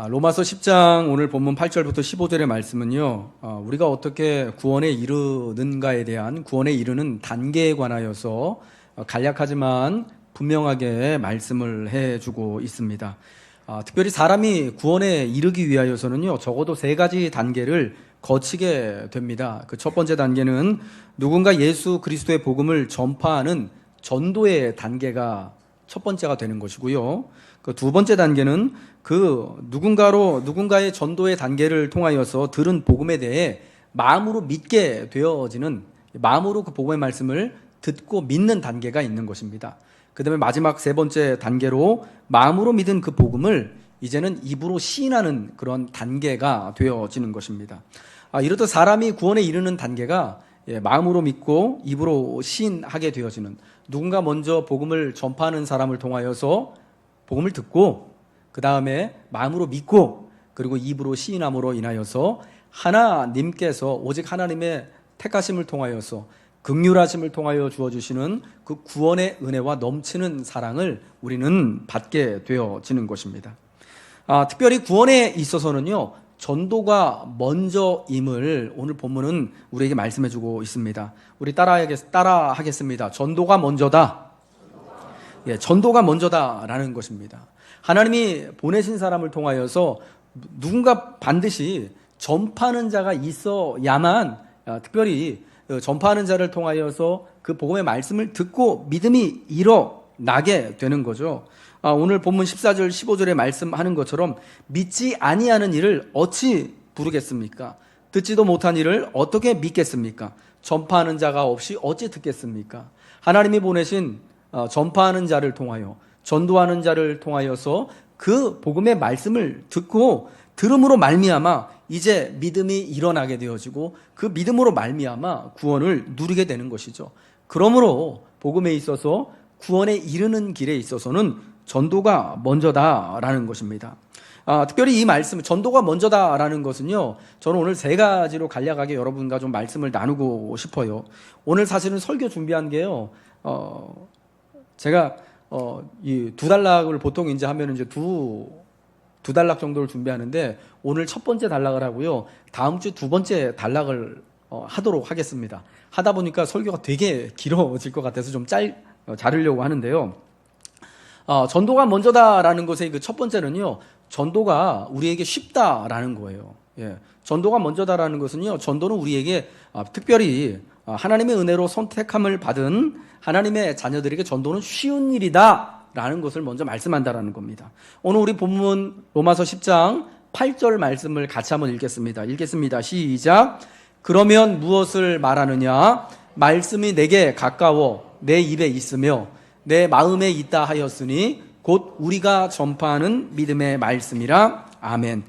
로마서 10장 오늘 본문 8절부터 15절의 말씀은요, 우리가 어떻게 구원에 이르는가에 대한 구원에 이르는 단계에 관하여서 간략하지만 분명하게 말씀을 해주고 있습니다. 특별히 사람이 구원에 이르기 위하여서는요, 적어도 세 가지 단계를 거치게 됩니다. 그 첫 번째 단계는 누군가 예수 그리스도의 복음을 전파하는 전도의 단계가 첫 번째가 되는 것이고요. 그 두 번째 단계는 누군가의 전도의 단계를 통하여서 들은 복음에 대해 마음으로 믿게 되어지는, 마음으로 그 복음의 말씀을 듣고 믿는 단계가 있는 것입니다. 그 다음에 마지막 세 번째 단계로 마음으로 믿은 그 복음을 이제는 입으로 시인하는 그런 단계가 되어지는 것입니다. 이렇듯 사람이 구원에 이르는 단계가 마음으로 믿고 입으로 시인하게 되어지는, 누군가 먼저 복음을 전파하는 사람을 통하여서 복음을 듣고 그 다음에 마음으로 믿고 그리고 입으로 시인함으로 인하여서 하나님께서 오직 하나님의 택하심을 통하여서 긍휼하심을 통하여 주어주시는 그 구원의 은혜와 넘치는 사랑을 우리는 받게 되어지는 것입니다. 특별히 구원에 있어서는요, 전도가 먼저임을 오늘 본문은 우리에게 말씀해주고 있습니다. 우리 따라하겠습니다. 전도가 먼저다. 전도가 먼저다라는 것입니다. 하나님이 보내신 사람을 통하여서 누군가 반드시 전파하는 자가 있어야만, 특별히 전파하는 자를 통하여서 그 복음의 말씀을 듣고 믿음이 일어나게 되는 거죠. 오늘 본문 14절 15절에 말씀하는 것처럼 믿지 아니하는 일을 어찌 부르겠습니까? 듣지도 못한 일을 어떻게 믿겠습니까? 전파하는 자가 없이 어찌 듣겠습니까? 하나님이 보내신 전파하는 자를 통하여, 전도하는 자를 통하여서 그 복음의 말씀을 듣고 들음으로 말미암아 이제 믿음이 일어나게 되어지고 그 믿음으로 말미암아 구원을 누리게 되는 것이죠. 그러므로 복음에 있어서 구원에 이르는 길에 있어서는 전도가 먼저다라는 것입니다. 특별히 이 말씀, 전도가 먼저다라는 것은요, 저는 오늘 세 가지로 간략하게 여러분과 좀 말씀을 나누고 싶어요. 오늘 사실은 설교 준비한 게요, 제가 이 두 단락을 보통 이제 하면 이제 두 단락 정도를 준비하는데 오늘 첫 번째 단락을 하고요, 다음 주 두 번째 단락을 하도록 하겠습니다. 하다 보니까 설교가 되게 길어질 것 같아서 좀 자르려고 하는데요. 전도가 먼저다라는 것의 그 첫 번째는요, 전도가 우리에게 쉽다라는 거예요. 전도가 먼저다라는 것은요, 전도는 우리에게 특별히 하나님의 은혜로 선택함을 받은 하나님의 자녀들에게 전도는 쉬운 일이다라는 것을 먼저 말씀한다라는 겁니다. 오늘 우리 본문 로마서 10장 8절 말씀을 같이 한번 읽겠습니다. 시작. 그러면 무엇을 말하느냐? 말씀이 내게 가까워 내 입에 있으며 내 마음에 있다 하였으니 곧 우리가 전파하는 믿음의 말씀이라. 아멘.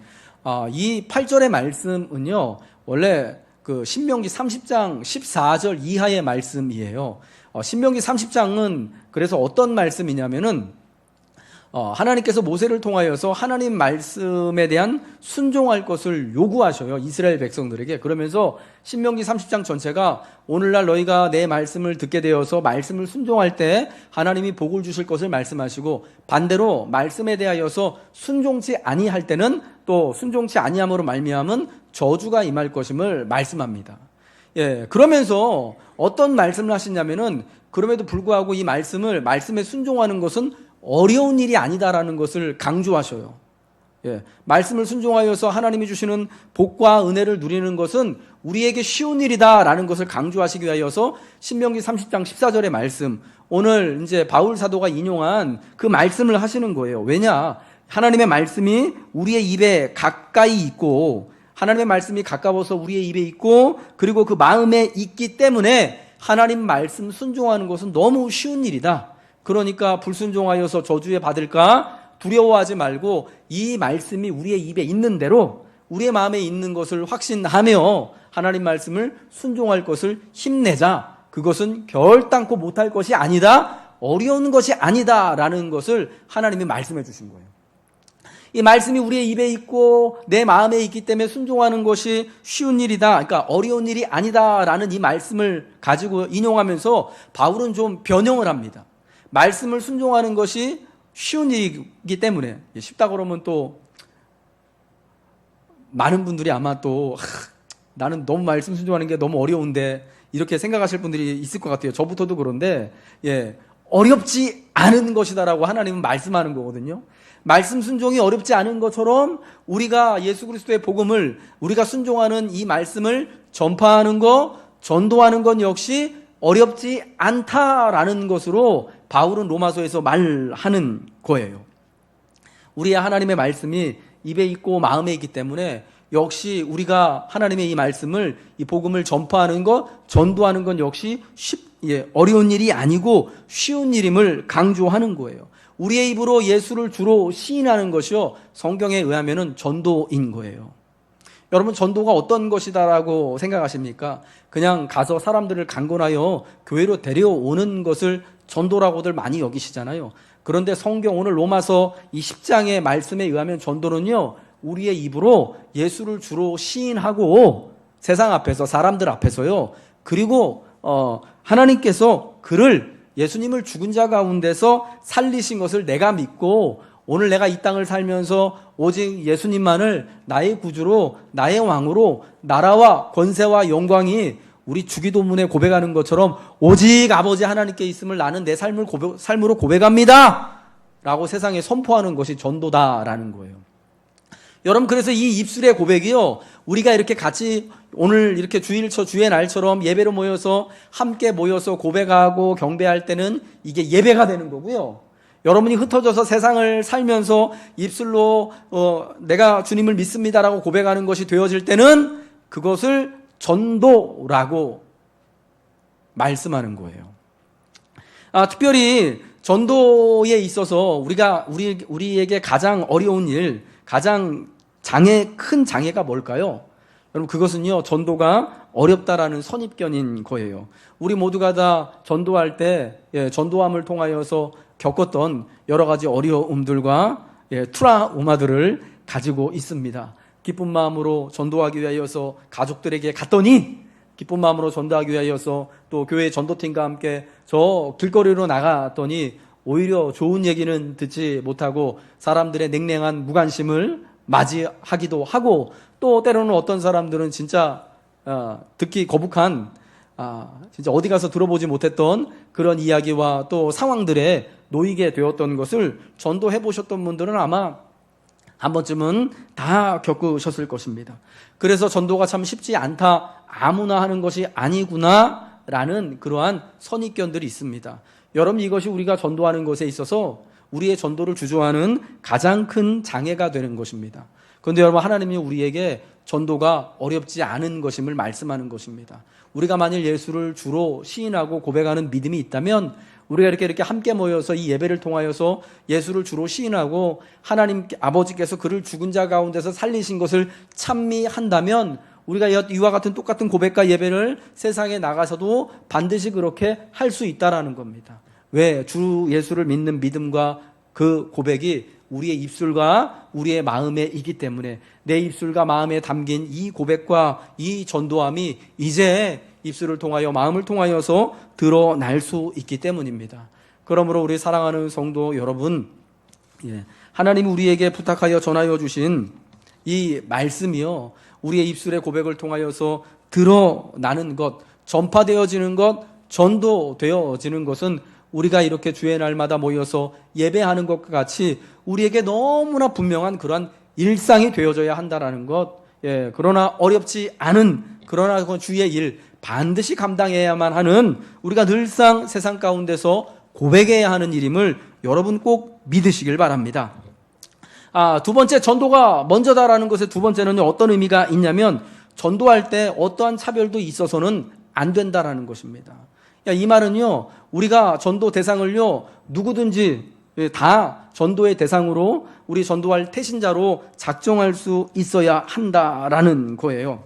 이 8절의 말씀은요, 원래 그 신명기 30장 14절 이하의 말씀이에요. 신명기 30장은 그래서 어떤 말씀이냐면은 하나님께서 모세를 통하여서 하나님 말씀에 대한 순종할 것을 요구하셔요, 이스라엘 백성들에게. 그러면서 신명기 30장 전체가 오늘날 너희가 내 말씀을 듣게 되어서 말씀을 순종할 때 하나님이 복을 주실 것을 말씀하시고, 반대로 말씀에 대하여서 순종치 아니할 때는 또 순종치 아니함으로 말미암은 저주가 임할 것임을 말씀합니다. 그러면서 어떤 말씀을 하시냐면은, 그럼에도 불구하고 이 말씀에 순종하는 것은 어려운 일이 아니다라는 것을 강조하셔요. 말씀을 순종하여서 하나님이 주시는 복과 은혜를 누리는 것은 우리에게 쉬운 일이다라는 것을 강조하시기 위하여서 신명기 30장 14절의 말씀, 오늘 이제 바울 사도가 인용한 그 말씀을 하시는 거예요. 왜냐? 하나님의 말씀이 우리의 입에 가까이 있고, 하나님의 말씀이 가까워서 우리의 입에 있고, 그리고 그 마음에 있기 때문에 하나님 말씀 순종하는 것은 너무 쉬운 일이다. 그러니까 불순종하여서 저주에 받을까 두려워하지 말고 이 말씀이 우리의 입에 있는 대로 우리의 마음에 있는 것을 확신하며 하나님 말씀을 순종할 것을 힘내자. 그것은 결단코 못할 것이 아니다, 어려운 것이 아니다라는 것을 하나님이 말씀해 주신 거예요. 이 말씀이 우리의 입에 있고 내 마음에 있기 때문에 순종하는 것이 쉬운 일이다, 그러니까 어려운 일이 아니다라는 이 말씀을 가지고 인용하면서 바울은 좀 변형을 합니다. 말씀을 순종하는 것이 쉬운 일이기 때문에, 쉽다 그러면 또 많은 분들이 아마 또 나는 너무 말씀 순종하는 게 너무 어려운데 이렇게 생각하실 분들이 있을 것 같아요. 저부터도 그런데 어렵지 않은 것이다라고 하나님은 말씀하는 거거든요. 말씀 순종이 어렵지 않은 것처럼 우리가 예수 그리스도의 복음을 우리가 순종하는 이 말씀을 전파하는 것, 전도하는 것 역시 어렵지 않다라는 것으로 바울은 로마서에서 말하는 거예요. 우리의 하나님의 말씀이 입에 있고 마음에 있기 때문에 역시 우리가 하나님의 이 말씀을, 이 복음을 전파하는 것, 전도하는 건 역시 어려운 일이 아니고 쉬운 일임을 강조하는 거예요. 우리의 입으로 예수를 주로 시인하는 것이요, 성경에 의하면은 전도인 거예요. 여러분, 전도가 어떤 것이다라고 생각하십니까? 그냥 가서 사람들을 강권하여 교회로 데려오는 것을 전도라고들 많이 여기시잖아요. 그런데 성경 오늘 로마서 이 10장의 말씀에 의하면 전도는요, 우리의 입으로 예수를 주로 시인하고 세상 앞에서, 사람들 앞에서요, 그리고 하나님께서 그를, 예수님을 죽은 자 가운데서 살리신 것을 내가 믿고 오늘 내가 이 땅을 살면서 오직 예수님만을 나의 구주로, 나의 왕으로, 나라와 권세와 영광이 우리 주기도문에 고백하는 것처럼 오직 아버지 하나님께 있음을 나는 내 삶으로 고백합니다 라고 세상에 선포하는 것이 전도다라는 거예요. 여러분, 그래서 이 입술의 고백이요, 우리가 이렇게 같이 오늘 이렇게 주의 날처럼 예배로 모여서 함께 모여서 고백하고 경배할 때는 이게 예배가 되는 거고요. 여러분이 흩어져서 세상을 살면서 입술로 내가 주님을 믿습니다라고 고백하는 것이 되어질 때는 그것을 전도라고 말씀하는 거예요. 특별히 전도에 있어서 우리에게 가장 어려운 일, 가장 큰 장애가 뭘까요? 여러분, 그것은요, 전도가 어렵다라는 선입견인 거예요. 우리 모두가 다 전도할 때 전도함을 통하여서 겪었던 여러 가지 어려움들과 트라우마들을 가지고 있습니다. 기쁜 마음으로 전도하기 위하여서 가족들에게 갔더니, 기쁜 마음으로 전도하기 위하여서 또 교회 전도팀과 함께 저 길거리로 나갔더니 오히려 좋은 얘기는 듣지 못하고 사람들의 냉랭한 무관심을 맞이하기도 하고, 또 때로는 어떤 사람들은 진짜 듣기 거북한 진짜 어디 가서 들어보지 못했던 그런 이야기와 또 상황들에 놓이게 되었던 것을 전도해 보셨던 분들은 아마 한 번쯤은 다 겪으셨을 것입니다. 그래서 전도가 참 쉽지 않다, 아무나 하는 것이 아니구나 라는 그러한 선입견들이 있습니다. 여러분, 이것이 우리가 전도하는 것에 있어서 우리의 전도를 주저하는 가장 큰 장애가 되는 것입니다. 그런데 여러분, 하나님이 우리에게 전도가 어렵지 않은 것임을 말씀하는 것입니다. 우리가 만일 예수를 주로 시인하고 고백하는 믿음이 있다면 우리가 이렇게 함께 모여서 이 예배를 통하여서 예수를 주로 시인하고 하나님 아버지께서 그를 죽은 자 가운데서 살리신 것을 찬미한다면 우리가 이와 같은 똑같은 고백과 예배를 세상에 나가서도 반드시 그렇게 할 수 있다라는 겁니다. 왜? 주 예수를 믿는 믿음과 그 고백이 우리의 입술과 우리의 마음에 있기 때문에 내 입술과 마음에 담긴 이 고백과 이 전도함이 이제 입술을 통하여 마음을 통하여서 드러날 수 있기 때문입니다. 그러므로 우리 사랑하는 성도 여러분, 하나님이 우리에게 부탁하여 전하여 주신 이 말씀이요, 우리의 입술의 고백을 통하여서 드러나는 것, 전파되어지는 것, 전도되어지는 것은 우리가 이렇게 주의 날마다 모여서 예배하는 것과 같이 우리에게 너무나 분명한 그러한 일상이 되어져야 한다라는 것. 그러나 어렵지 않은, 그러나 주의 일 반드시 감당해야만 하는, 우리가 늘상 세상 가운데서 고백해야 하는 일임을 여러분 꼭 믿으시길 바랍니다. 두 번째, 전도가 먼저다라는 것의 두 번째는요, 어떤 의미가 있냐면 전도할 때 어떠한 차별도 있어서는 안 된다라는 것입니다. 이 말은요, 우리가 전도 대상을요, 누구든지 다 전도의 대상으로 우리 전도할 태신자로 작정할 수 있어야 한다라는 거예요.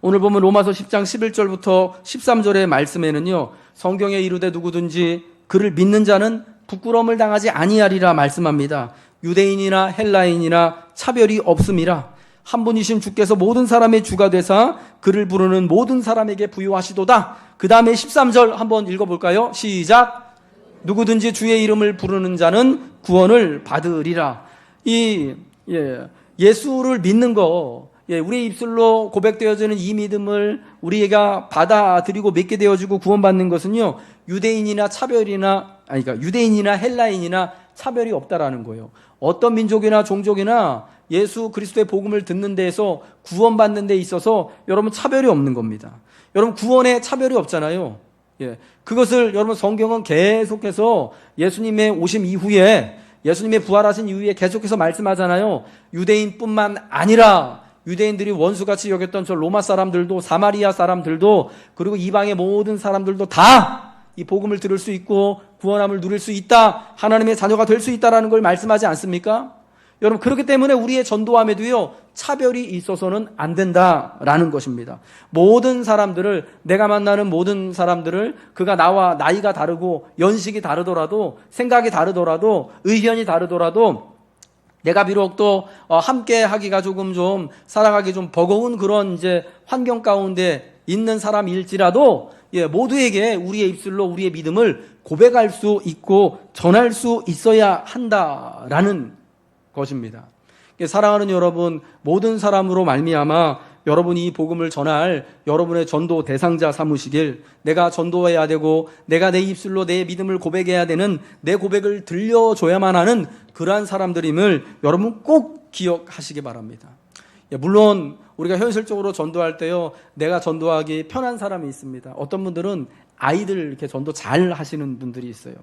오늘 보면 로마서 10장 11절부터 13절의 말씀에는요, 성경에 이르되 누구든지 그를 믿는 자는 부끄러움을 당하지 아니하리라 말씀합니다. 유대인이나 헬라인이나 차별이 없음이라. 한 분이신 주께서 모든 사람의 주가 되사 그를 부르는 모든 사람에게 부유하시도다. 그 다음에 13절 한번 읽어볼까요? 시작. 누구든지 주의 이름을 부르는 자는 구원을 받으리라. 이 예수를 믿는 거, 우리의 입술로 고백되어지는 이 믿음을 우리가 받아들이고 믿게 되어지고 구원받는 것은요, 유대인이나 헬라인이나 차별이 없다라는 거예요. 어떤 민족이나 종족이나 예수 그리스도의 복음을 듣는 데에서 구원받는 데 있어서 여러분 차별이 없는 겁니다. 여러분 구원에 차별이 없잖아요. 그것을 여러분 성경은 계속해서 예수님의 오심 이후에, 예수님의 부활하신 이후에 계속해서 말씀하잖아요. 유대인뿐만 아니라 유대인들이 원수같이 여겼던 저 로마 사람들도, 사마리아 사람들도, 그리고 이방의 모든 사람들도 다 이 복음을 들을 수 있고 구원함을 누릴 수 있다, 하나님의 자녀가 될 수 있다라는 걸 말씀하지 않습니까? 여러분, 그렇기 때문에 우리의 전도함에도요, 차별이 있어서는 안 된다라는 것입니다. 모든 사람들을, 내가 만나는 모든 사람들을, 그가 나와 나이가 다르고 연식이 다르더라도, 생각이 다르더라도, 의견이 다르더라도, 내가 비록 또 함께 하기가 조금 좀 살아가기 좀 버거운 그런 이제 환경 가운데 있는 사람일지라도 모두에게 우리의 입술로 우리의 믿음을 고백할 수 있고 전할 수 있어야 한다라는 것입니다. 사랑하는 여러분, 모든 사람으로 말미암아 여러분이 이 복음을 전할 여러분의 전도 대상자 삼으시길, 내가 전도해야 되고 내가 내 입술로 내 믿음을 고백해야 되는, 내 고백을 들려줘야만 하는 그러한 사람들임을 여러분 꼭 기억하시기 바랍니다. 물론 우리가 현실적으로 전도할 때요, 내가 전도하기 편한 사람이 있습니다. 어떤 분들은 아이들 이렇게 전도 잘 하시는 분들이 있어요.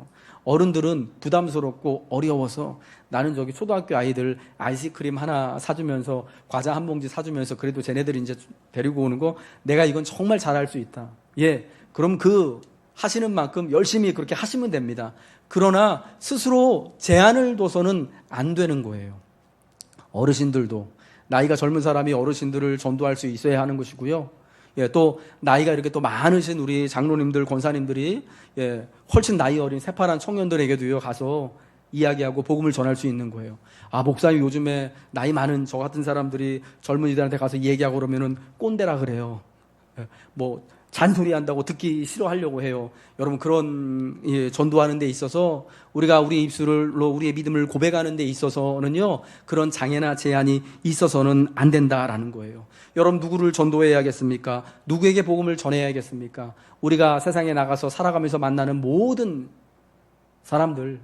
어른들은 부담스럽고 어려워서 나는 저기 초등학교 아이들 아이스크림 하나 사주면서 과자 한 봉지 사주면서 그래도 쟤네들이 이제 데리고 오는 거 내가 이건 정말 잘할 수 있다. 그럼 그 하시는 만큼 열심히 그렇게 하시면 됩니다. 그러나 스스로 제한을 둬서는 안 되는 거예요. 어르신들도, 나이가 젊은 사람이 어르신들을 전도할 수 있어야 하는 것이고요. 또 나이가 이렇게 또 많으신 우리 장로님들, 권사님들이 훨씬 나이 어린 새파란 청년들에게도요 가서 이야기하고 복음을 전할 수 있는 거예요. 목사님 요즘에 나이 많은 저 같은 사람들이 젊은이들한테 가서 얘기하고 그러면은 꼰대라 그래요. 잔소리 한다고 듣기 싫어하려고 해요. 여러분, 그런 전도하는 데 있어서 우리가 우리의 입술로 우리의 믿음을 고백하는 데 있어서는요, 그런 장애나 제한이 있어서는 안 된다라는 거예요. 여러분, 누구를 전도해야겠습니까? 누구에게 복음을 전해야겠습니까? 우리가 세상에 나가서 살아가면서 만나는 모든 사람들,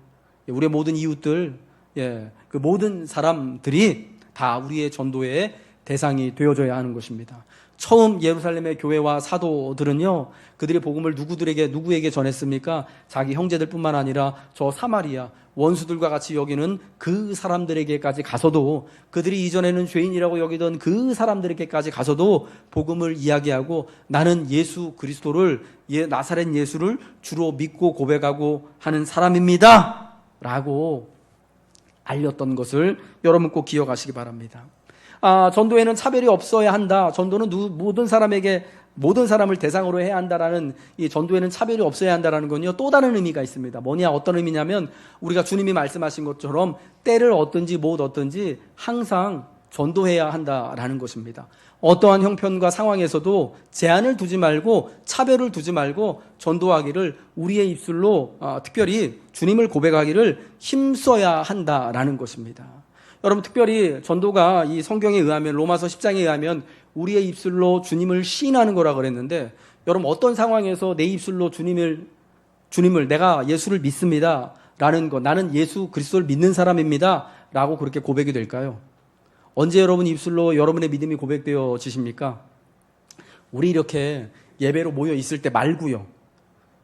우리의 모든 이웃들, 그 모든 사람들이 다 우리의 전도의 대상이 되어줘야 하는 것입니다. 처음 예루살렘의 교회와 사도들은요, 그들이 복음을 누구에게 전했습니까? 자기 형제들뿐만 아니라 저 사마리아 원수들과 같이 여기는 그 사람들에게까지 가서도, 그들이 이전에는 죄인이라고 여기던 그 사람들에게까지 가서도 복음을 이야기하고, 나는 예수 그리스도를, 나사렛 예수를 주로 믿고 고백하고 하는 사람입니다 라고 알렸던 것을 여러분 꼭 기억하시기 바랍니다. 전도에는 차별이 없어야 한다. 전도는 모든 사람을 대상으로 해야 한다라는, 이 전도에는 차별이 없어야 한다라는 건요, 또 다른 의미가 있습니다. 어떤 의미냐면, 우리가 주님이 말씀하신 것처럼 때를 얻든지 못 얻든지 항상 전도해야 한다라는 것입니다. 어떠한 형편과 상황에서도 제한을 두지 말고, 차별을 두지 말고 전도하기를, 우리의 입술로 특별히 주님을 고백하기를 힘써야 한다라는 것입니다. 여러분, 특별히 전도가 이 성경에 의하면, 로마서 10장에 의하면 우리의 입술로 주님을 시인하는 거라 그랬는데, 여러분 어떤 상황에서 내 입술로 주님을 내가 예수를 믿습니다 라는 것, 나는 예수 그리스도를 믿는 사람입니다 라고 그렇게 고백이 될까요? 언제 여러분 입술로 여러분의 믿음이 고백되어지십니까? 우리 이렇게 예배로 모여 있을 때 말고요.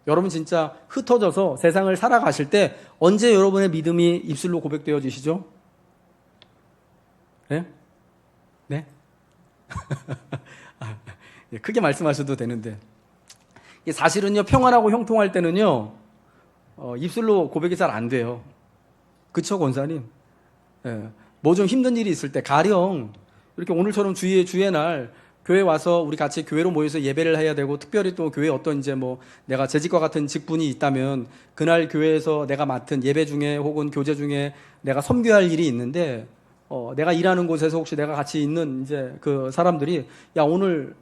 여러분 진짜 흩어져서 세상을 살아가실 때 언제 여러분의 믿음이 입술로 고백되어지시죠? 네? 크게 말씀하셔도 되는데, 사실은요, 평안하고 형통할 때는요, 입술로 고백이 잘 안 돼요. 그쵸, 권사님? 뭐 좀 힘든 일이 있을 때, 가령 이렇게 오늘처럼 주의 날 교회 와서 우리 같이 교회로 모여서 예배를 해야 되고, 특별히 또 교회에 어떤 내가 재직과 같은 직분이 있다면 그날 교회에서 내가 맡은 예배 중에 혹은 교제 중에 내가 섬겨야 할 일이 있는데, 내가 일하는 곳에서 혹시 내가 같이 있는 그 사람들이, 야, 오늘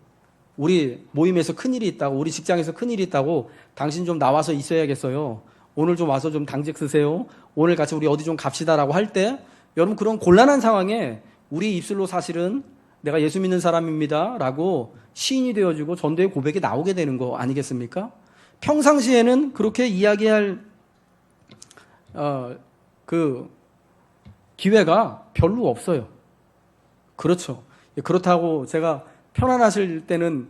우리 모임에서 큰일이 있다고, 우리 직장에서 큰일이 있다고, 당신 좀 나와서 있어야겠어요. 오늘 좀 와서 좀 당직 쓰세요. 오늘 같이 우리 어디 좀 갑시다라고 할 때, 여러분 그런 곤란한 상황에 우리 입술로 사실은 내가 예수 믿는 사람입니다 라고 시인이 되어지고 전도의 고백이 나오게 되는 거 아니겠습니까? 평상시에는 그렇게 이야기할 그 기회가 별로 없어요. 그렇죠. 그렇다고 제가 편안하실 때는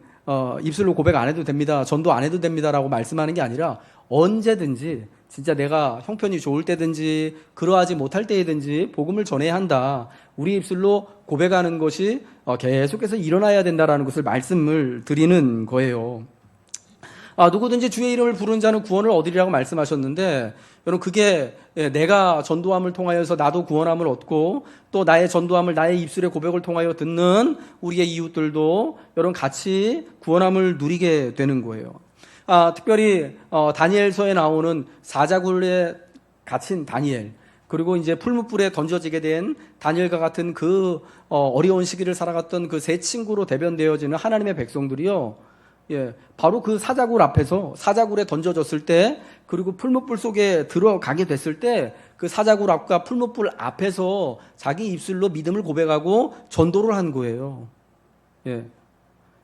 입술로 고백 안 해도 됩니다, 전도 안 해도 됩니다라고 말씀하는 게 아니라 언제든지 진짜 내가 형편이 좋을 때든지 그러하지 못할 때이든지 복음을 전해야 한다. 우리 입술로 고백하는 것이 계속해서 일어나야 된다라는 것을 말씀을 드리는 거예요. 누구든지 주의 이름을 부르는 자는 구원을 얻으리라고 말씀하셨는데, 여러분 그게 내가 전도함을 통하여서 나도 구원함을 얻고 또 나의 전도함을 나의 입술의 고백을 통하여 듣는 우리의 이웃들도 여러분 같이 구원함을 누리게 되는 거예요. 특별히 다니엘서에 나오는 사자굴에 갇힌 다니엘, 그리고 이제 풀무불에 던져지게 된 다니엘과 같은 그 어려운 시기를 살아갔던 그 세 친구로 대변되어지는 하나님의 백성들이요, 바로 그 사자굴 앞에서 사자굴에 던져졌을 때, 그리고 풀무불 속에 들어가게 됐을 때 그 사자굴 앞과 풀무불 앞에서 자기 입술로 믿음을 고백하고 전도를 한 거예요.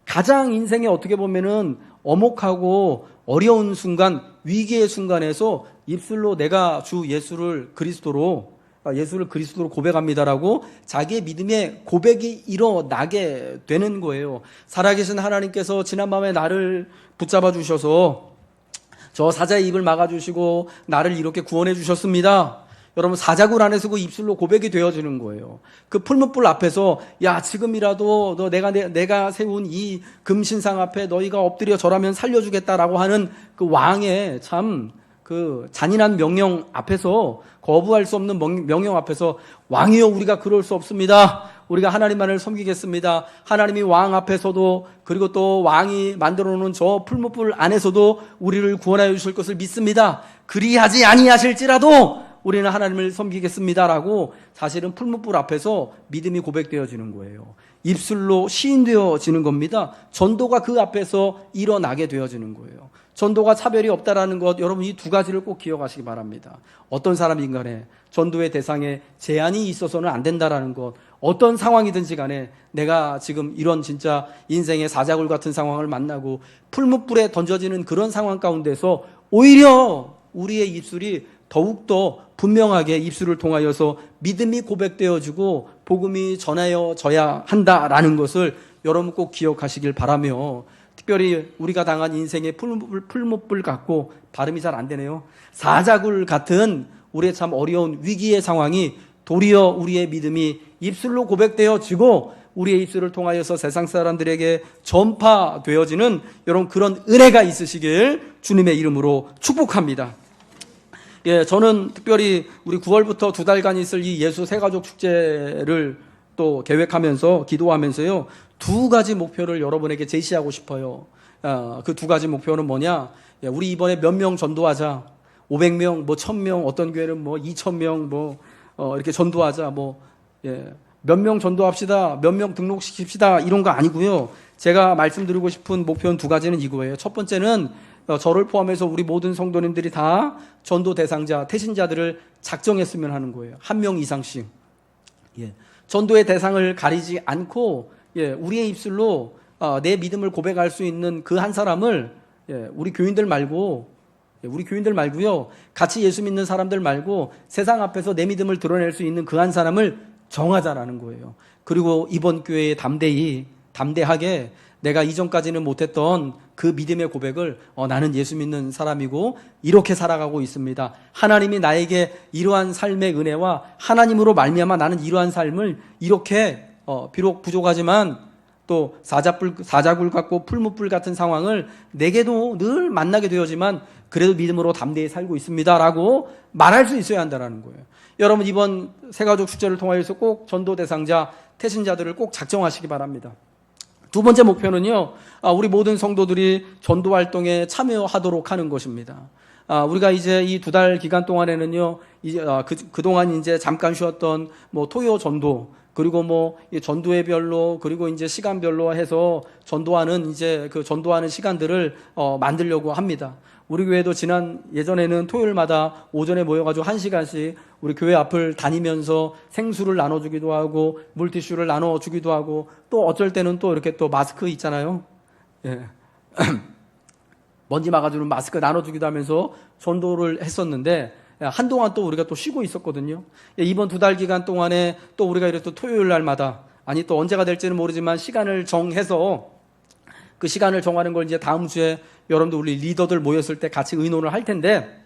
가장 인생에 어떻게 보면은 엄혹하고 어려운 순간, 위기의 순간에서 입술로 내가 주 예수를 그리스도로 고백합니다라고 자기의 믿음의 고백이 일어나게 되는 거예요. 살아계신 하나님께서 지난밤에 나를 붙잡아 주셔서 저 사자의 입을 막아주시고 나를 이렇게 구원해 주셨습니다. 여러분 사자굴 안에서 그 입술로 고백이 되어지는 거예요. 그 풀무불 앞에서 야 지금이라도 너 내가 세운 이 금신상 앞에 너희가 엎드려 절하면 살려주겠다라고 하는 그 왕의 참 그 잔인한 명령 앞에서, 거부할 수 없는 명령 앞에서 왕이여 우리가 그럴 수 없습니다. 우리가 하나님만을 섬기겠습니다. 하나님이 왕 앞에서도, 그리고 또 왕이 만들어 놓은 저 풀무불 안에서도 우리를 구원하여 주실 것을 믿습니다. 그리하지 아니하실지라도 우리는 하나님을 섬기겠습니다라고 사실은 풀무불 앞에서 믿음이 고백되어지는 거예요. 입술로 시인되어지는 겁니다. 전도가 그 앞에서 일어나게 되어지는 거예요. 전도가 차별이 없다라는 것, 여러분 이 두 가지를 꼭 기억하시기 바랍니다. 어떤 사람인 간에 전도의 대상에 제한이 있어서는 안 된다라는 것, 어떤 상황이든지 간에 내가 지금 이런 진짜 인생의 사자굴 같은 상황을 만나고 풀무불에 던져지는 그런 상황 가운데서 오히려 우리의 입술이 더욱더 분명하게 입술을 통하여서 믿음이 고백되어지고 복음이 전하여져야 한다라는 것을 여러분 꼭 기억하시길 바라며, 특별히 우리가 당한 인생의 풀무불 같고 발음이 잘 안 되네요. 사자굴 같은 우리의 참 어려운 위기의 상황이 도리어 우리의 믿음이 입술로 고백되어지고 우리의 입술을 통하여서 세상 사람들에게 전파되어지는 여러분 그런 은혜가 있으시길 주님의 이름으로 축복합니다. 저는 특별히 우리 9월부터 2달간 있을 이 예수 새가족 축제를 또 계획하면서 기도하면서요, 두 가지 목표를 여러분에게 제시하고 싶어요. 그 두 가지 목표는 뭐냐? 우리 이번에 몇 명 전도하자. 500명, 1000명, 어떤 교회는 2000명, 이렇게 전도하자. 몇 명 전도합시다. 몇 명 등록시킵시다. 이런 거 아니고요. 제가 말씀드리고 싶은 목표는 두 가지는 이거예요. 첫 번째는 저를 포함해서 우리 모든 성도님들이 다 전도 대상자, 태신자들을 작정했으면 하는 거예요. 한 명 이상씩. 전도의 대상을 가리지 않고 우리의 입술로 내 믿음을 고백할 수 있는 그 한 사람을 우리 교인들 말고요, 같이 예수 믿는 사람들 말고 세상 앞에서 내 믿음을 드러낼 수 있는 그 한 사람을 정하자라는 거예요. 그리고 이번 교회에 담대하게 내가 이전까지는 못했던 그 믿음의 고백을 나는 예수 믿는 사람이고 이렇게 살아가고 있습니다. 하나님이 나에게 이러한 삶의 은혜와 하나님으로 말미암아 나는 이러한 삶을 이렇게 비록 부족하지만 또 사자굴 같고 풀무불 같은 상황을 내게도 늘 만나게 되어지만 그래도 믿음으로 담대히 살고 있습니다라고 말할 수 있어야 한다는 거예요. 여러분 이번 새가족 축제를 통하여서 꼭 전도 대상자, 태신자들을 꼭 작정하시기 바랍니다. 두 번째 목표는요, 우리 모든 성도들이 전도 활동에 참여하도록 하는 것입니다. 우리가 이제 이 2달 기간 동안에는요, 그동안 이제 잠깐 쉬었던 토요 전도, 그리고 전도회 별로, 그리고 이제 시간별로 해서 전도하는 시간들을 만들려고 합니다. 우리 교회도 예전에는 토요일마다 오전에 모여가지고 1시간씩 우리 교회 앞을 다니면서 생수를 나눠주기도 하고 물티슈를 나눠주기도 하고 또 어쩔 때는 또 이렇게 또 마스크 있잖아요. 예. 먼지 막아주는 마스크 나눠주기도 하면서 전도를 했었는데 한동안 또 우리가 또 쉬고 있었거든요. 이번 2달 기간 동안에 또 우리가 이렇게 또 토요일 날마다 아니 또 언제가 될지는 모르지만 시간을 정해서 그 시간을 정하는 걸 이제 다음 주에 여러분들 우리 리더들 모였을 때 같이 의논을 할 텐데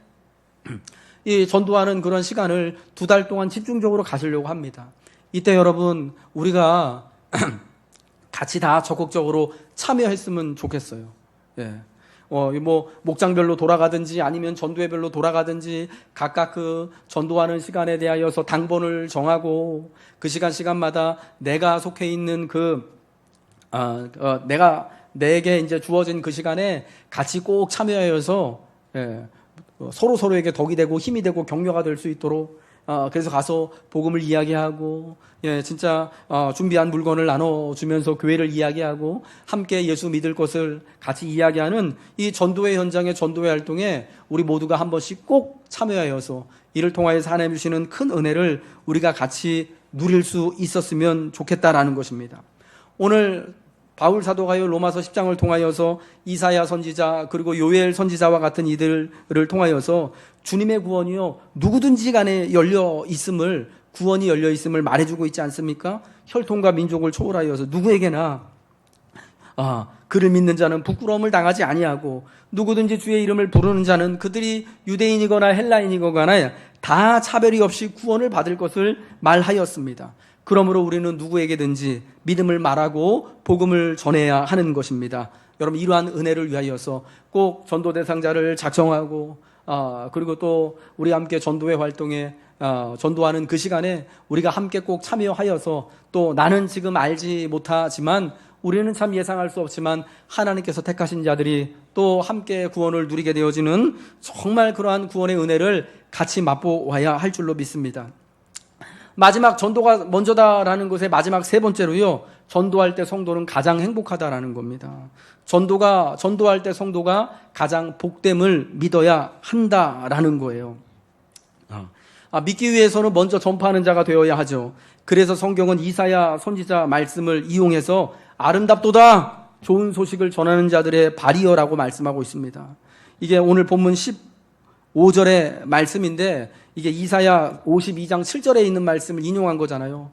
이 전도하는 그런 시간을 2달 동안 집중적으로 가시려고 합니다. 이때 여러분 우리가 같이 다 적극적으로 참여했으면 좋겠어요. 예. 목장별로 돌아가든지 아니면 전도회별로 돌아가든지 각각 그 전도하는 시간에 대하여서 당번을 정하고 그 시간마다 내가 속해 있는 내게 이제 주어진 그 시간에 같이 꼭 참여하여서 서로에게 덕이 되고 힘이 되고 격려가 될 수 있도록 그래서 가서 복음을 이야기하고 진짜 준비한 물건을 나눠주면서 교회를 이야기하고 함께 예수 믿을 것을 같이 이야기하는 이 전도회 현장의 전도회 활동에 우리 모두가 한 번씩 꼭 참여하여서 이를 통하여서 하나님 주시는 큰 은혜를 우리가 같이 누릴 수 있었으면 좋겠다라는 것입니다. 오늘 바울 사도가 로마서 10장을 통하여서 이사야 선지자 그리고 요엘 선지자와 같은 이들을 통하여서 주님의 구원이요 누구든지 간에 구원이 열려 있음을 말해주고 있지 않습니까? 혈통과 민족을 초월하여서 누구에게나 그를 믿는 자는 부끄러움을 당하지 아니하고 누구든지 주의 이름을 부르는 자는 그들이 유대인이거나 헬라인이거나 다 차별이 없이 구원을 받을 것을 말하였습니다. 그러므로 우리는 누구에게든지 믿음을 말하고 복음을 전해야 하는 것입니다. 여러분 이러한 은혜를 위하여서 꼭 전도 대상자를 작성하고 그리고 또 우리 함께 전도회 활동에 전도하는 그 시간에 우리가 함께 꼭 참여하여서 또 나는 지금 알지 못하지만 우리는 참 예상할 수 없지만 하나님께서 택하신 자들이 또 함께 구원을 누리게 되어지는 정말 그러한 구원의 은혜를 같이 맛보아야 할 줄로 믿습니다. 마지막 전도가 먼저다라는 것의 마지막 3번째로요. 전도할 때 성도는 가장 행복하다라는 겁니다. 전도할 때 성도가 가장 복됨을 믿어야 한다라는 거예요. 믿기 위해서는 먼저 전파하는 자가 되어야 하죠. 그래서 성경은 이사야 선지자 말씀을 이용해서 아름답도다 좋은 소식을 전하는 자들의 발이여라고 말씀하고 있습니다. 이게 오늘 본문 15절의 말씀인데 이게 이사야 52장 7절에 있는 말씀을 인용한 거잖아요.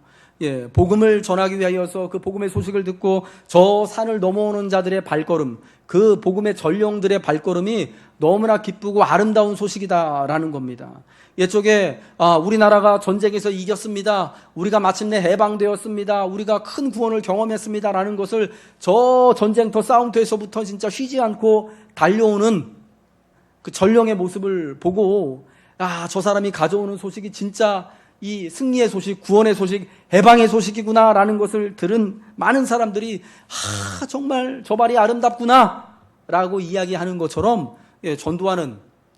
복음을 전하기 위하여서 그 복음의 소식을 듣고 저 산을 넘어오는 자들의 발걸음, 그 복음의 전령들의 발걸음이 너무나 기쁘고 아름다운 소식이다라는 겁니다. 옛적에 우리나라가 전쟁에서 이겼습니다. 우리가 마침내 해방되었습니다. 우리가 큰 구원을 경험했습니다라는 것을 저 전쟁터 싸움터에서부터 진짜 쉬지 않고 달려오는 그 전령의 모습을 보고 저 사람이 가져오는 소식이 진짜 이 승리의 소식, 구원의 소식, 해방의 소식이구나라는 것을 들은 많은 사람들이 정말 저 발이 아름답구나 라고 이야기하는 것처럼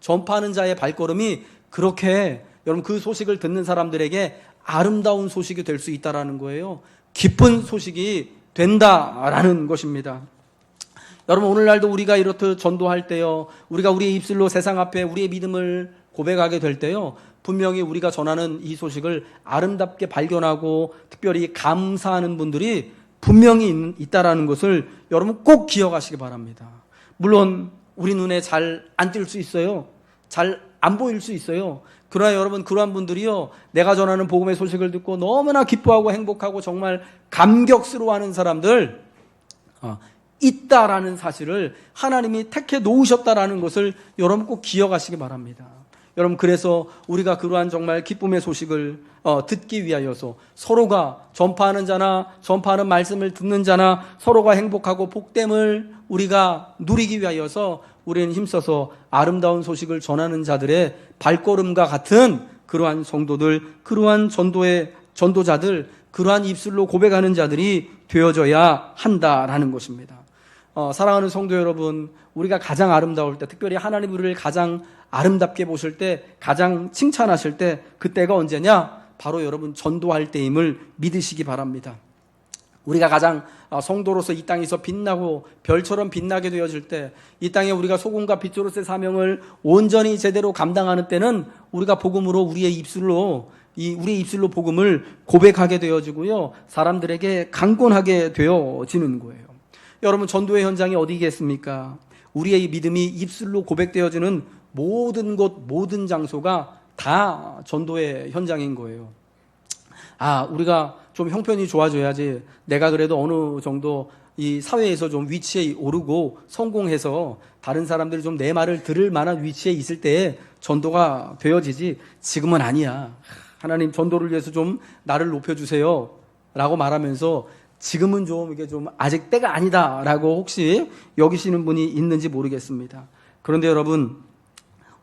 전파하는 자의 발걸음이 그렇게 여러분 그 소식을 듣는 사람들에게 아름다운 소식이 될 수 있다라는 거예요. 기쁜 소식이 된다라는 것입니다. 여러분 오늘날도 우리가 이렇듯 전도할 때요, 우리가 우리의 입술로 세상 앞에 우리의 믿음을 고백하게 될 때요, 분명히 우리가 전하는 이 소식을 아름답게 발견하고 특별히 감사하는 분들이 분명히 있다라는 것을 여러분 꼭 기억하시기 바랍니다. 물론 우리 눈에 잘 안 띌 수 있어요. 잘 안 보일 수 있어요. 그러나 여러분 그러한 분들이요, 내가 전하는 복음의 소식을 듣고 너무나 기뻐하고 행복하고 정말 감격스러워하는 사람들 있다라는 사실을 하나님이 택해 놓으셨다라는 것을 여러분 꼭 기억하시기 바랍니다. 여러분 그래서 우리가 그러한 정말 기쁨의 소식을 듣기 위하여서 서로가 전파하는 자나 전파하는 말씀을 듣는 자나 서로가 행복하고 복됨을 우리가 누리기 위하여서 우리는 힘써서 아름다운 소식을 전하는 자들의 발걸음과 같은 그러한 성도들, 그러한 전도자들, 그러한 입술로 고백하는 자들이 되어져야 한다라는 것입니다. 사랑하는 성도 여러분, 우리가 가장 아름다울 때, 특별히 하나님 우리를 가장 아름답게 보실 때, 가장 칭찬하실 때, 그때가 언제냐? 바로 여러분 전도할 때임을 믿으시기 바랍니다. 우리가 가장 성도로서 이 땅에서 빛나고 별처럼 빛나게 되어질 때, 이 땅에 우리가 소금과 빛으로서의 사명을 온전히 제대로 감당하는 때는 우리가 복음으로 우리의 입술로 복음을 고백하게 되어지고요, 사람들에게 강권하게 되어지는 거예요. 여러분, 전도의 현장이 어디겠습니까? 우리의 믿음이 입술로 고백되어지는 모든 곳, 모든 장소가 다 전도의 현장인 거예요. 우리가 좀 형편이 좋아져야지, 내가 그래도 어느 정도 이 사회에서 좀 위치에 오르고 성공해서 다른 사람들이 좀 내 말을 들을 만한 위치에 있을 때에 전도가 되어지지, 지금은 아니야. 하나님, 전도를 위해서 좀 나를 높여주세요 라고 말하면서 지금은 좀 이게 좀 아직 때가 아니다 라고 혹시 여기시는 분이 있는지 모르겠습니다. 그런데 여러분,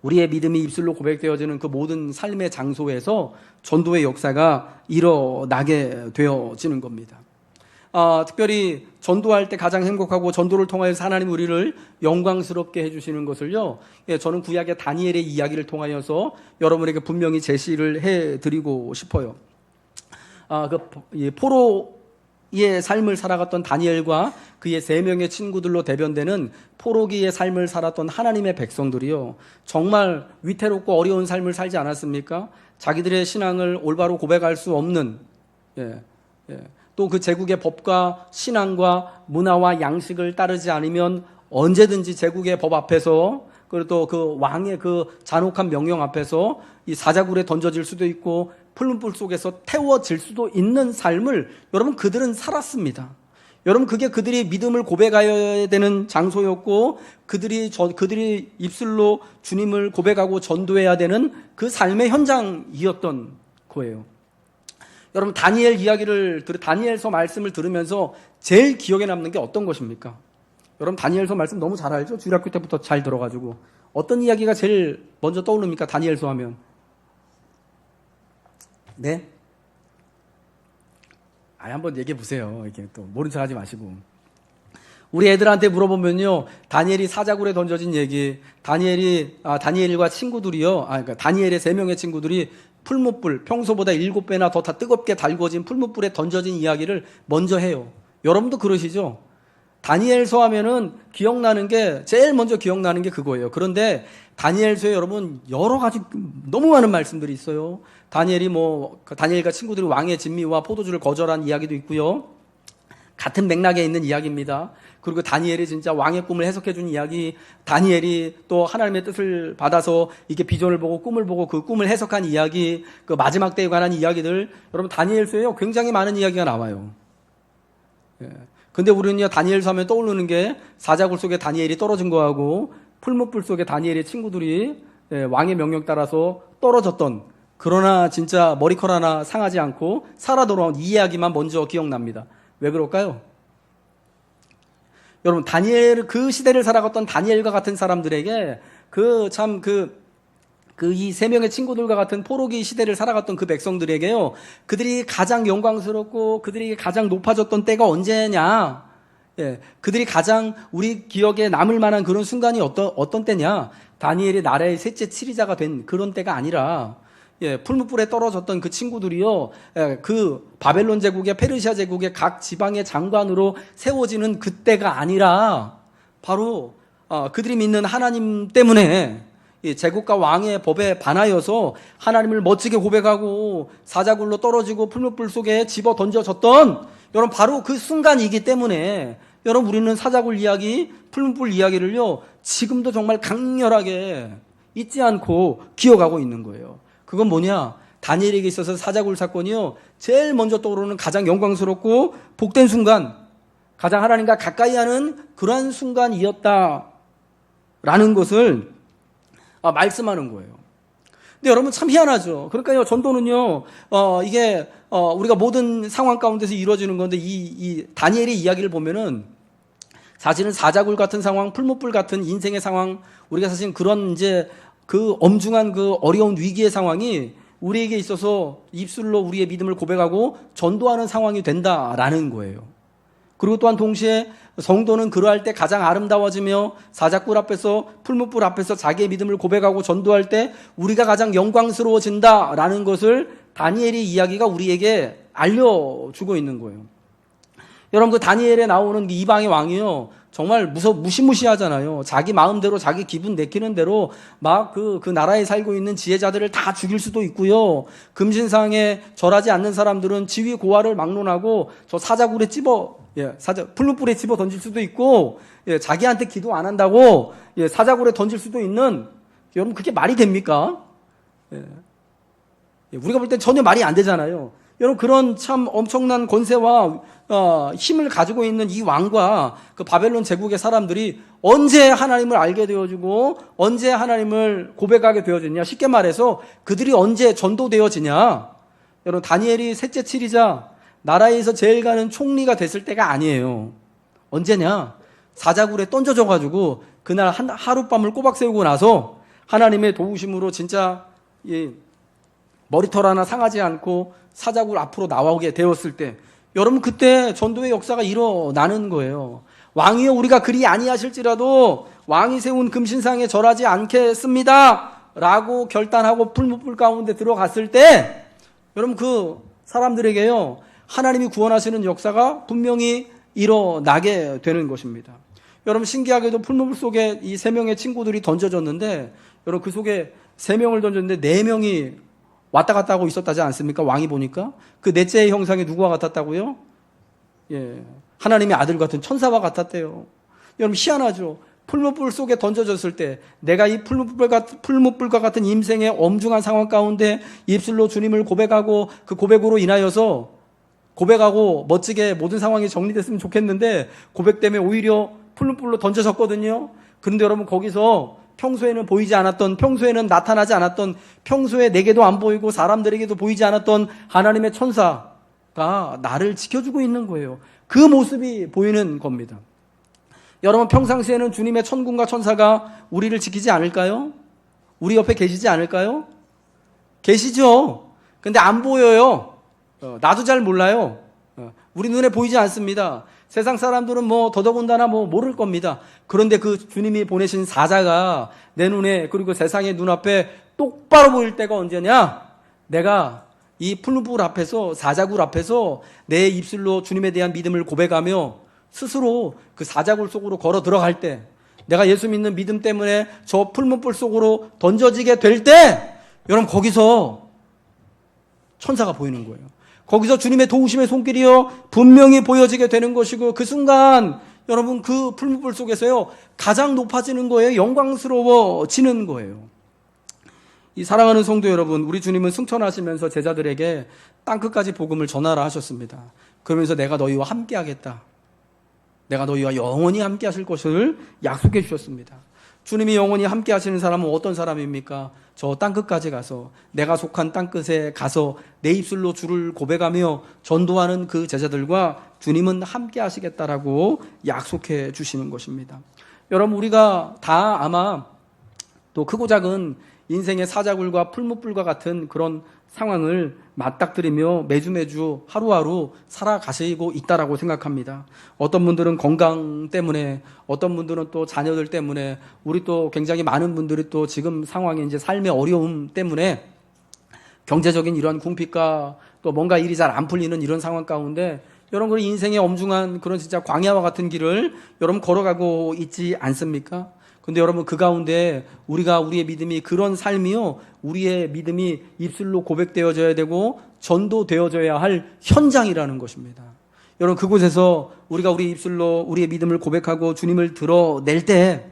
우리의 믿음이 입술로 고백되어지는 그 모든 삶의 장소에서 전도의 역사가 일어나게 되어지는 겁니다. 특별히 전도할 때 가장 행복하고 전도를 통하여서 하나님 우리를 영광스럽게 해주시는 것을요, 저는 구약의 다니엘의 이야기를 통하여서 여러분에게 분명히 제시를 해드리고 싶어요. 포로의 삶을 살아갔던 다니엘과 그의 3명의 친구들로 대변되는 포로기의 삶을 살았던 하나님의 백성들이요, 정말 위태롭고 어려운 삶을 살지 않았습니까? 자기들의 신앙을 올바로 고백할 수 없는, 또 그 제국의 법과 신앙과 문화와 양식을 따르지 않으면 언제든지 제국의 법 앞에서, 그리고 또 그 왕의 그 잔혹한 명령 앞에서 이 사자굴에 던져질 수도 있고 푸른 불 속에서 태워질 수도 있는 삶을 여러분, 그들은 살았습니다. 여러분, 그게 그들이 믿음을 고백해야 되는 장소였고, 그들이 입술로 주님을 고백하고 전도해야 되는 그 삶의 현장이었던 거예요. 여러분, 다니엘서 말씀을 들으면서 제일 기억에 남는 게 어떤 것입니까? 여러분, 다니엘서 말씀 너무 잘 알죠? 주일학교 때부터 잘 들어가지고. 어떤 이야기가 제일 먼저 떠오릅니까? 다니엘서 하면. 네? 한번 얘기해 보세요. 이렇게 또 모른 척 하지 마시고. 우리 애들한테 물어보면요, 다니엘이 사자굴에 던져진 얘기, 다니엘과 친구들이요, 그러니까 다니엘의 3명의 친구들이 풀무불, 평소보다 7배나 더 뜨겁게 달궈진 풀무불에 던져진 이야기를 먼저 해요. 여러분도 그러시죠? 다니엘서 하면은 제일 먼저 기억나는 게 그거예요. 그런데 다니엘서에 여러분, 여러 가지 너무 많은 말씀들이 있어요. 다니엘과 친구들이 왕의 진미와 포도주를 거절한 이야기도 있고요. 같은 맥락에 있는 이야기입니다. 그리고 다니엘이 진짜 왕의 꿈을 해석해 준 이야기, 다니엘이 또 하나님의 뜻을 받아서 이게 비전을 보고 꿈을 보고 그 꿈을 해석한 이야기, 그 마지막 때에 관한 이야기들, 여러분, 다니엘서에요, 굉장히 많은 이야기가 나와요. 근데 우리는요, 다니엘서 하면 떠오르는 게 사자굴 속에 다니엘이 떨어진 거하고 풀무불 속에 다니엘의 친구들이 왕의 명령 따라서 떨어졌던, 그러나 진짜 머리컬 하나 상하지 않고 살아 돌아온 이 이야기만 먼저 기억납니다. 왜 그럴까요? 여러분, 그 시대를 살아갔던 다니엘과 같은 사람들에게 이 3명의 친구들과 같은 포로기 시대를 살아갔던 그 백성들에게요, 그들이 가장 영광스럽고 그들이 가장 높아졌던 때가 언제냐? 그들이 가장 우리 기억에 남을 만한 그런 순간이 어떤 때냐? 다니엘이 나라의 셋째 치리자가 된 그런 때가 아니라, 풀무불에 떨어졌던 그 친구들이요, 그 바벨론 제국의, 페르시아 제국의 각 지방의 장관으로 세워지는 그때가 아니라, 바로 그들이 믿는 하나님 때문에 제국과 왕의 법에 반하여서 하나님을 멋지게 고백하고 사자굴로 떨어지고 풀무불 속에 집어 던져졌던, 여러분, 바로 그 순간이기 때문에 여러분, 우리는 사자굴 이야기, 풀무불 이야기를요, 지금도 정말 강렬하게 잊지 않고 기억하고 있는 거예요. 그건 뭐냐? 다니엘에게 있어서 사자굴 사건이요, 제일 먼저 떠오르는 가장 영광스럽고 복된 순간, 가장 하나님과 가까이 하는 그러한 순간이었다라는 것을 말씀하는 거예요. 근데 여러분, 참 희한하죠. 그러니까요, 전도는요, 이게 우리가 모든 상황 가운데서 이루어지는 건데, 이 다니엘의 이야기를 보면은 사실은 사자굴 같은 상황, 풀무불 같은 인생의 상황, 우리가 사실 그런 이제 그 엄중한 그 어려운 위기의 상황이 우리에게 있어서 입술로 우리의 믿음을 고백하고 전도하는 상황이 된다라는 거예요. 그리고 또한 동시에 성도는 그러할 때 가장 아름다워지며 사자굴 앞에서, 풀무불 앞에서 자기의 믿음을 고백하고 전도할 때 우리가 가장 영광스러워진다라는 것을 다니엘의 이야기가 우리에게 알려주고 있는 거예요. 여러분 그 다니엘에 나오는 그 이방의 왕이요 정말 무시무시하잖아요. 자기 마음대로 자기 기분 내키는 대로 막 그 나라에 살고 있는 지혜자들을 다 죽일 수도 있고요. 금신상에 절하지 않는 사람들은 지위 고하를 막론하고 저 사자굴에 풀무불에 집어 던질 수도 있고, 자기한테 기도 안 한다고 사자굴에 던질 수도 있는, 여러분 그게 말이 됩니까? 우리가 볼 땐 전혀 말이 안 되잖아요. 여러분 그런 참 엄청난 권세와 힘을 가지고 있는 이 왕과 그 바벨론 제국의 사람들이 언제 하나님을 알게 되어지고 언제 하나님을 고백하게 되어지냐, 쉽게 말해서 그들이 언제 전도되어지냐. 여러분 다니엘이 셋째 7이자 나라에서 제일 가는 총리가 됐을 때가 아니에요. 언제냐? 사자굴에 던져져 가지고 그날 하룻밤을 꼬박 세우고 나서 하나님의 도우심으로 진짜 머리털 하나 상하지 않고 사자굴 앞으로 나오게 되었을 때, 여러분 그때 전도의 역사가 일어나는 거예요. 왕이여 우리가 그리 아니하실지라도 왕이 세운 금신상에 절하지 않겠습니다 라고 결단하고 풀무불 가운데 들어갔을 때, 여러분 그 사람들에게요 하나님이 구원하시는 역사가 분명히 일어나게 되는 것입니다. 여러분 신기하게도 풀무불 속에 이 3명의 친구들이 던져졌는데, 여러분 그 속에 3명을 던졌는데 4명이 왔다 갔다 하고 있었다지 않습니까? 왕이 보니까 그 넷째의 형상이 누구와 같았다고요? 하나님의 아들 같은 천사와 같았대요. 여러분 희한하죠? 풀무불 속에 던져졌을 때 내가 이 풀무불과 같은 인생의 엄중한 상황 가운데 입술로 주님을 고백하고 그 고백으로 인하여서 고백하고 멋지게 모든 상황이 정리됐으면 좋겠는데, 고백 때문에 오히려 풀무불로 던져졌거든요. 그런데 여러분 거기서 평소에는 보이지 않았던, 평소에는 나타나지 않았던, 평소에 내게도 안 보이고 사람들에게도 보이지 않았던 하나님의 천사가 나를 지켜주고 있는 거예요. 그 모습이 보이는 겁니다. 여러분 평상시에는 주님의 천군과 천사가 우리를 지키지 않을까요? 우리 옆에 계시지 않을까요? 계시죠. 근데 안 보여요. 나도 잘 몰라요. 우리 눈에 보이지 않습니다. 세상 사람들은 더더군다나 모를 겁니다. 그런데 그 주님이 보내신 사자가 내 눈에, 그리고 세상의 눈앞에 똑바로 보일 때가 언제냐? 내가 이 풀무불 앞에서, 사자굴 앞에서 내 입술로 주님에 대한 믿음을 고백하며 스스로 그 사자굴 속으로 걸어 들어갈 때, 내가 예수 믿는 믿음 때문에 저 풀무불 속으로 던져지게 될 때, 여러분 거기서 천사가 보이는 거예요. 거기서 주님의 도우심의 손길이요 분명히 보여지게 되는 것이고, 그 순간 여러분 그 풀무불 속에서요 가장 높아지는 거예요. 영광스러워지는 거예요. 이 사랑하는 성도 여러분, 우리 주님은 승천하시면서 제자들에게 땅끝까지 복음을 전하라 하셨습니다. 그러면서 내가 너희와 함께 하겠다, 내가 너희와 영원히 함께 하실 것을 약속해 주셨습니다. 주님이 영원히 함께 하시는 사람은 어떤 사람입니까? 저 땅끝까지 가서, 내가 속한 땅끝에 가서 내 입술로 주를 고백하며 전도하는 그 제자들과 주님은 함께 하시겠다라고 약속해 주시는 것입니다. 여러분 우리가 다 아마 또 크고 작은 인생의 사자굴과 풀무불과 같은 그런 상황을 맞닥뜨리며 매주 하루하루 살아가시고 있다라고 생각합니다. 어떤 분들은 건강 때문에, 어떤 분들은 또 자녀들 때문에, 우리 또 굉장히 많은 분들이 또 지금 상황에 이제 삶의 어려움 때문에 경제적인 이러한 궁핍과 또 뭔가 일이 잘 안 풀리는 이런 상황 가운데, 여러분 인생의 엄중한 그런 진짜 광야와 같은 길을 여러분 걸어가고 있지 않습니까? 근데 여러분 그 가운데 우리의 믿음이, 그런 삶이요 우리의 믿음이 입술로 고백되어져야 되고 전도되어져야 할 현장이라는 것입니다. 여러분 그곳에서 우리가 우리 입술로 우리의 믿음을 고백하고 주님을 드러낼 때,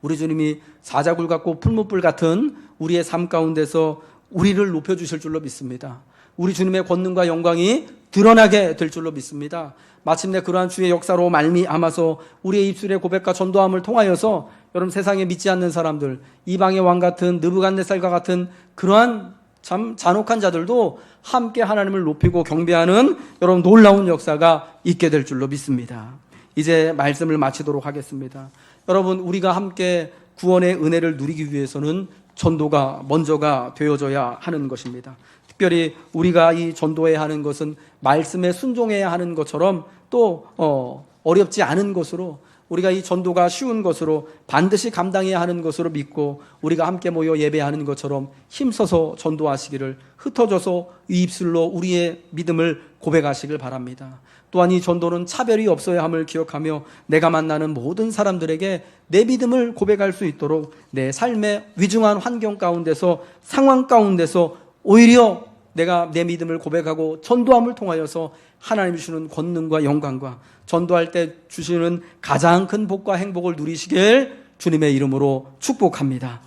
우리 주님이 사자굴 같고 풀무불 같은 우리의 삶 가운데서 우리를 높여주실 줄로 믿습니다. 우리 주님의 권능과 영광이 드러나게 될 줄로 믿습니다. 마침내 그러한 주의 역사로 말미암아서 우리의 입술의 고백과 전도함을 통하여서 여러분 세상에 믿지 않는 사람들, 이방의 왕 같은 느부갓네살과 같은 그러한 참 잔혹한 자들도 함께 하나님을 높이고 경배하는 여러분 놀라운 역사가 있게 될 줄로 믿습니다. 이제 말씀을 마치도록 하겠습니다. 여러분 우리가 함께 구원의 은혜를 누리기 위해서는 전도가 먼저가 되어져야 하는 것입니다. 특별히 우리가 이 전도해야 하는 것은 말씀에 순종해야 하는 것처럼 또 어렵지 않은 것으로 우리가 이 전도가 쉬운 것으로 반드시 감당해야 하는 것으로 믿고 우리가 함께 모여 예배하는 것처럼 힘써서 전도하시기를, 흩어져서 이 입술로 우리의 믿음을 고백하시길 바랍니다. 또한 이 전도는 차별이 없어야 함을 기억하며 내가 만나는 모든 사람들에게 내 믿음을 고백할 수 있도록 내 삶의 위중한 환경 가운데서, 상황 가운데서 오히려 내가 내 믿음을 고백하고 전도함을 통하여서 하나님 주시는 권능과 영광과 전도할 때 주시는 가장 큰 복과 행복을 누리시길 주님의 이름으로 축복합니다.